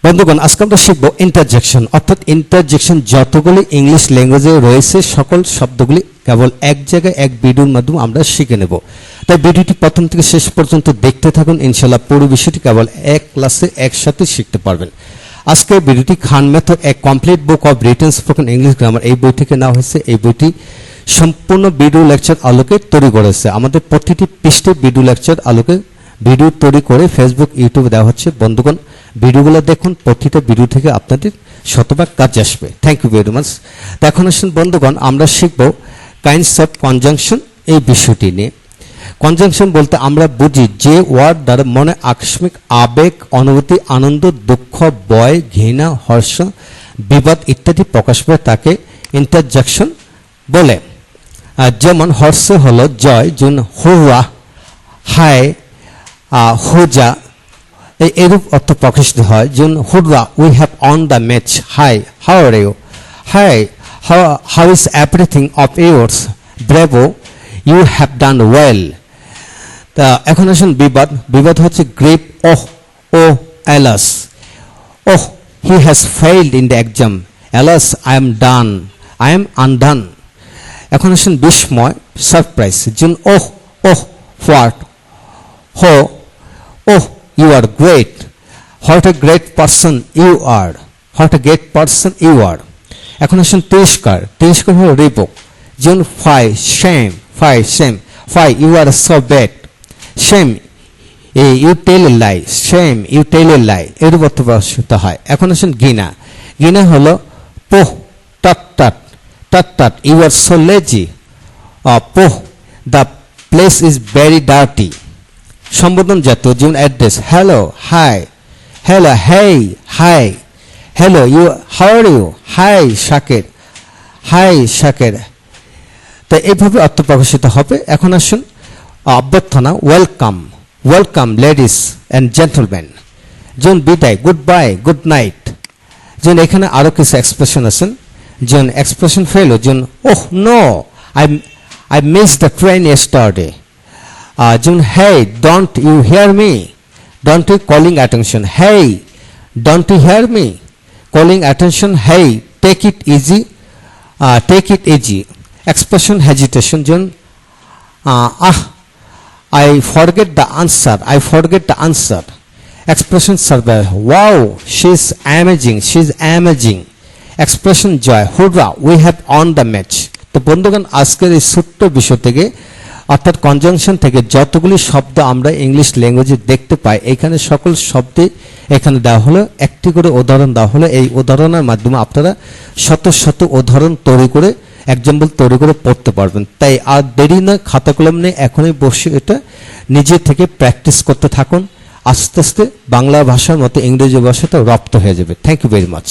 বন্ধুগণ, আজকে আমরা শিখব ইন্টারজেকশন, অর্থাৎ ইন্টারজেকশন যতগুলি ইংলিশ ল্যাঙ্গুয়েজে রয়েছে সকল শব্দগুলি কেবল এক জায়গায় এক ভিডিওর মাধ্যমে আমরা শিখে নেব। তাই ভিডিওটি প্রথম থেকে শেষ পর্যন্ত দেখতে থাকুন, ইনশাআল্লাহ পুরো বিষয়টি কেবল এক ক্লাসে একসাথে শিখতে পারবেন। আজকে ভিডিওটি খান মেথড এ complete book of written spoken English grammar এই বই থেকে নেওয়া হয়েছে। এই বইটি সম্পূর্ণ ভিডিও লেকচার আলোকে তৈরি করেছে। আমাদের প্রতিটি পৃষ্ঠে ভিডিও লেকচার আলোকে ভিডিও তৈরি করে ফেসবুক ইউটিউবে দেওয়া হচ্ছে। বন্ধুগণ, ভিডিওগুলো দেখুন, প্রতিটা ভিডিও থেকে আপনাদের শতভাগ কাজ আসবে। Thank you very much. এখন আসুন বন্ধুগণ, আমরা শিখব কাইন্ডস অফ কনজাংশন এই বিষয়টি নিয়ে। কনজাংশন বলতে আমরা বুঝি যে ওয়ার্ড দ্বারা মনে আকস্মিক আবেগ, অনুভূতি, আনন্দ, দুঃখ, ভয়, ঘৃণা, হর্ষ, বিবাদ ইত্যাদি প্রকাশ পায় তাকে ইন্টারজেকশন বলে। যেমন হর্ষে হলো জয়, যেমন হুয়া, হায়, হুজা এরূপ অর্থ প্রকাশিত হয়। যেমন hurrah, we have on the match, hi, how are you, hi, how is everything of yours, bravo, you have done well. তা এখন আসুন বিবাদ। বিবাদ হচ্ছে grief, oh, oh, alas, oh, he has failed in the exam, alas, I am done, I am undone. এখন আসুন বিস্ময়, surprise. যেমন ওহ, ওহ, হোয়াট, হো, ওহ, you are great, what a great person you are, what a great person you are. এখন আসুন তিরস্কার। তিরস্কার হলো রিবুক। যেমন fie, shame, fie, shame, fie, you are so bad, shame, you tell a lie, shame, you tell a lie, এরূপ অর্থ প্রকাশিত হয়। এখন আসুন ঘৃণা। ঘৃণা হলো পোহ, টাট টাট, টাট টাট, you are so lazy, পোহ, the place is very dirty। সম্বোধন জাতীয়, যেমন address, hello, hi, hello, hey, hi, hello, you, how are you, hi Shaker, hi Shaker. তো এইভাবে অর্থ প্রকাশিত হবে। এখন আসুন অভ্যর্থনা, welcome, welcome ladies and gentleman. যেমন বিদায়, গুড বাই, গুড নাইট। যেমন এখানে আরও কিছু এক্সপ্রেশন আছেন। যেমন এক্সপ্রেশন ফেল, যেমন oh no, I miss the train yesterday. যেমন hey, don't you hear me, don't you calling attention, hey, don't you hear me, calling attention, hey, take it easy, take it easy. Expression hesitation, যেমন I forget the answer, I forget the answer. Expression server, wow, she is amazing, she is amazing. Expression joy, hurrah, we have on the match. তো বন্ধুগণ, আজকের এই ছোট্ট বিষয় থেকে অর্থাৎ conjunction থেকে যতগুলি শব্দ আমরা ইংলিশ ল্যাঙ্গুয়েজে দেখতে পাই, এখানে সকল শব্দে এখানে দেওয়া হলো একটি করে উদাহরণ দেওয়া হলো। এই উদাহরণের মাধ্যমে আপনারা শত শত উদাহরণ তৈরি করে, এক্সাম্পল তৈরি করে পড়তে পারবেন। তাই আর দেরি নয়, খাতা কলম নিয়ে এখনই বসে এটা নিজে থেকে প্র্যাকটিস করতে থাকুন। আস্তে আস্তে বাংলা ভাষার মতো ইংরেজি ভাষাটা রপ্ত হয়ে যাবে। Thank you very much.